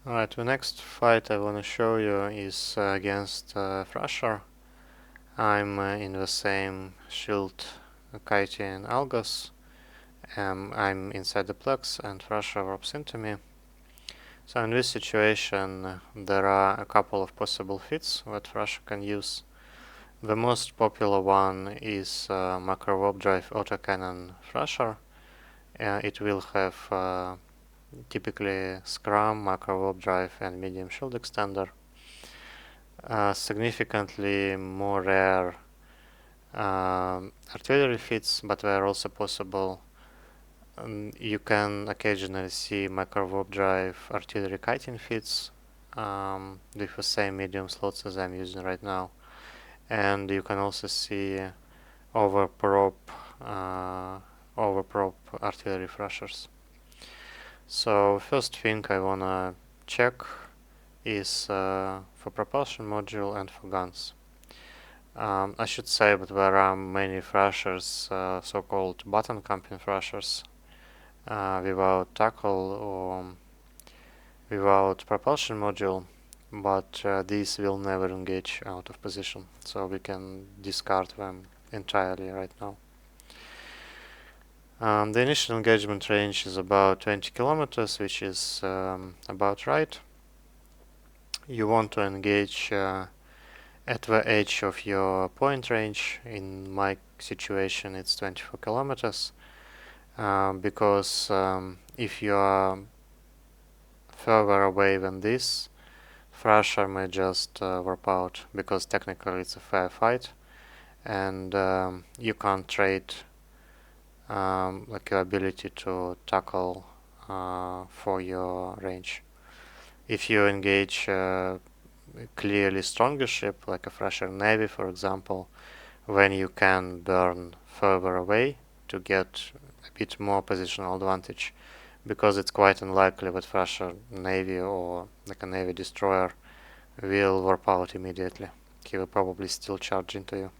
Alright, the next fight I want to show you is against Thrasher. I'm in the same shield Kaiti and Algos. I'm inside the plex and Thrasher warps into me. So in this situation there are a couple of possible fits that Thrasher can use. The most popular one is macro warp drive autocannon Thrasher. It will have typically Scrum, macro warp drive and medium shield extender. Significantly more rare artillery fits, but they are also possible. You can occasionally see macro warp drive artillery kiting fits with the same medium slots as I'm using right now, and you can also see overprop artillery thrashers. So first thing I wanna check is for propulsion module and for guns. I should say that there are many thrashers, so-called button camping thrashers, without tackle or without propulsion module, but these will never engage out of position, so we can discard them entirely right now. The initial engagement range is about 20 kilometers, which is about right. You want to engage at the edge of your point range. In my situation it's 24 kilometers, because if you are further away than this, Thrasher may just warp out, because technically it's a fair fight and you can't trade like your ability to tackle for your range. If you engage clearly stronger ship like a Thrasher Navy, for example, then you can burn further away to get a bit more positional advantage, because it's quite unlikely that Thrasher Navy or like a Navy destroyer will warp out immediately. He will probably still charge into you.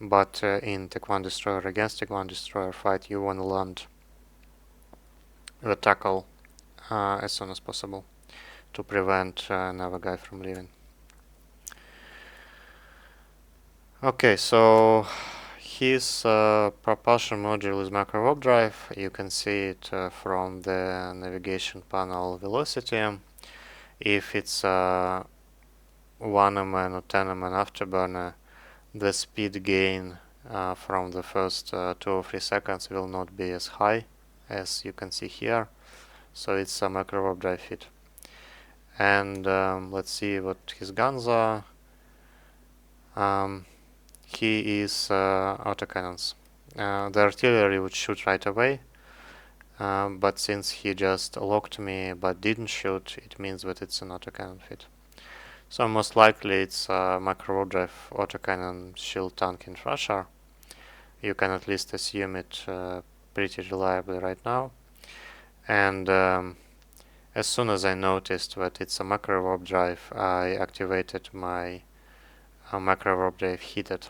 But in Tech 1 Destroyer against Tech 1 Destroyer fight, you want to land the tackle as soon as possible to prevent another guy from leaving. Okay, so his propulsion module is macro warp drive. You can see it from the navigation panel velocity. If it's 1 MN or 10 MN afterburner, the speed gain from the first 2 or 3 seconds will not be as high as you can see here. So it's a macro warp drive fit. And let's see what his guns are. He is autocannons. The artillery would shoot right away, but since he just locked me but didn't shoot, it means that it's an autocannon fit. So most likely it's a macro warp drive autocannon shield tank in Thrasher. You can at least assume it pretty reliably right now. And as soon as I noticed that it's a macro warp drive, I activated my macro warp drive heated.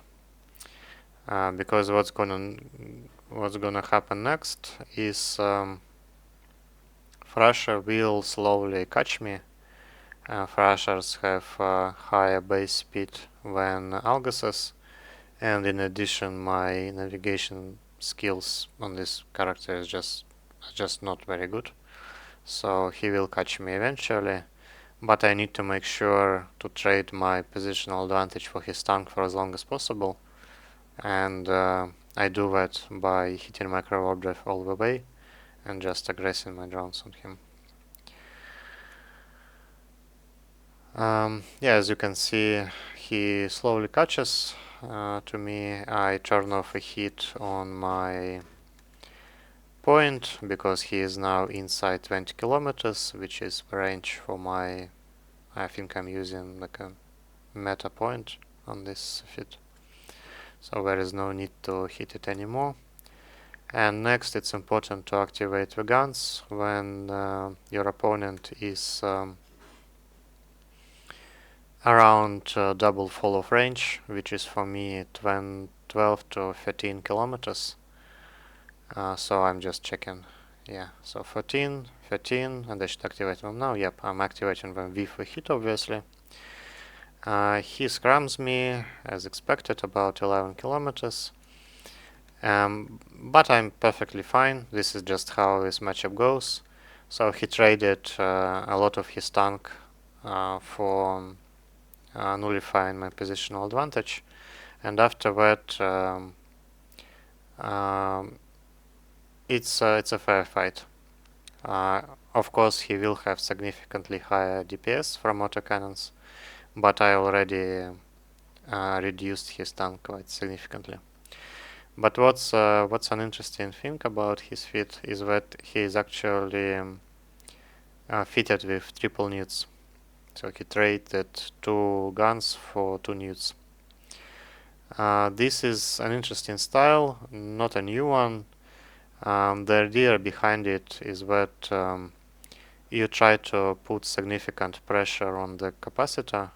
Because what's gonna happen next is Thrasher will slowly catch me. Thrashers have higher base speed than Algoses, and in addition my navigation skills on this character is just not very good. So he will catch me eventually, but I need to make sure to trade my positional advantage for his tank for as long as possible, and I do that by hitting macro warp drive all the way and just aggressing my drones on him. Yeah, as you can see, he slowly catches to me. I turn off a hit on my point because he is now inside 20 kilometers, which is the range for my, I think I'm using like a meta point on this fit. So there is no need to hit it anymore. And next it's important to activate the guns when your opponent is around double fall of range, which is for me 12 to 13 kilometers. So I'm just checking. Yeah, so 14, 13, and I should activate them now. Yep, I'm activating them with a hit, obviously. He scrums me, as expected, about 11 kilometers. But I'm perfectly fine. This is just how this matchup goes. So he traded a lot of his tank for nullifying my positional advantage, and after that it's a fair fight. Of course, he will have significantly higher DPS from autocannons, but I already reduced his tank quite significantly. But what's an interesting thing about his fit is that he is actually fitted with triple newts. So he traded 2 guns for 2 newts. This is an interesting style, not a new one. The idea behind it is that you try to put significant pressure on the capacitor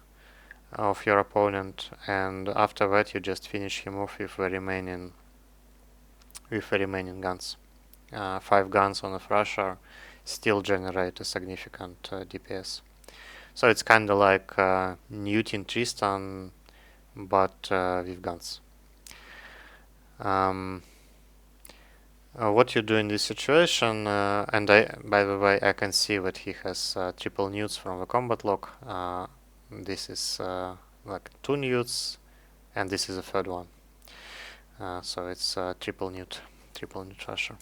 of your opponent, and after that you just finish him off with the remaining guns. 5 guns on a Thrasher still generate a significant DPS. So it's kind of like Newt in Tristan, but with guns. What you do in this situation, and by the way, I can see that he has triple newts from the combat log. This is like 2 newts, and this is a third one. So it's triple newt Thrasher.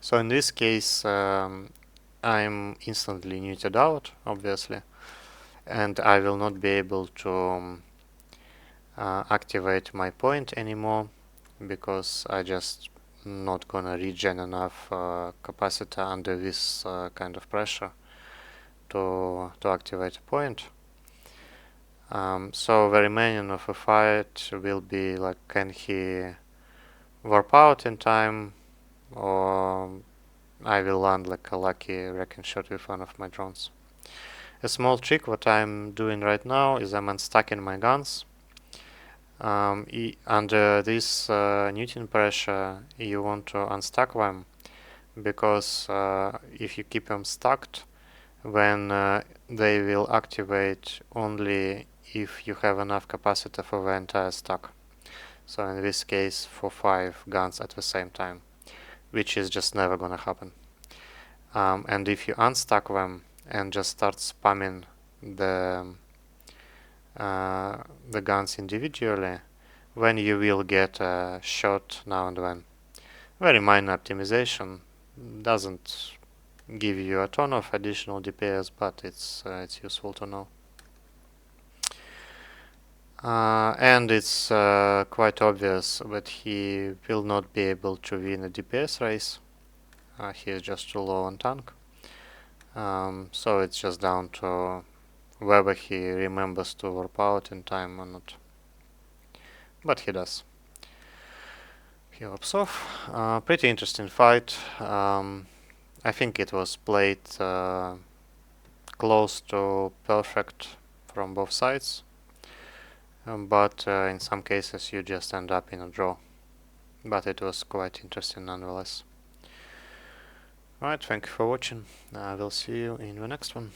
So in this case, I'm instantly neuted out, obviously, and I will not be able to activate my point anymore, because I just not gonna regen enough capacitor under this kind of pressure to activate a point. So the remaining of a fight will be like, can he warp out in time, or I will land like a lucky wrecking shot with one of my drones. A small trick what I'm doing right now is I'm unstacking my guns. Under this Newton pressure, you want to unstack them, because if you keep them stacked, then they will activate only if you have enough capacitor for the entire stack. So in this case, for 5 guns at the same time, which is just never gonna happen. And if you unstack them and just start spamming the guns individually, then you will get a shot now and then. Very minor optimization, doesn't give you a ton of additional DPS, but it's useful to know. And it's quite obvious that he will not be able to win a DPS race. He is just too low on tank. So it's just down to whether he remembers to warp out in time or not. But he does. He warps off. Pretty interesting fight. I think it was played close to perfect from both sides. But in some cases you just end up in a draw. But it was quite interesting nonetheless. Alright, thank you for watching. I will see you in the next one.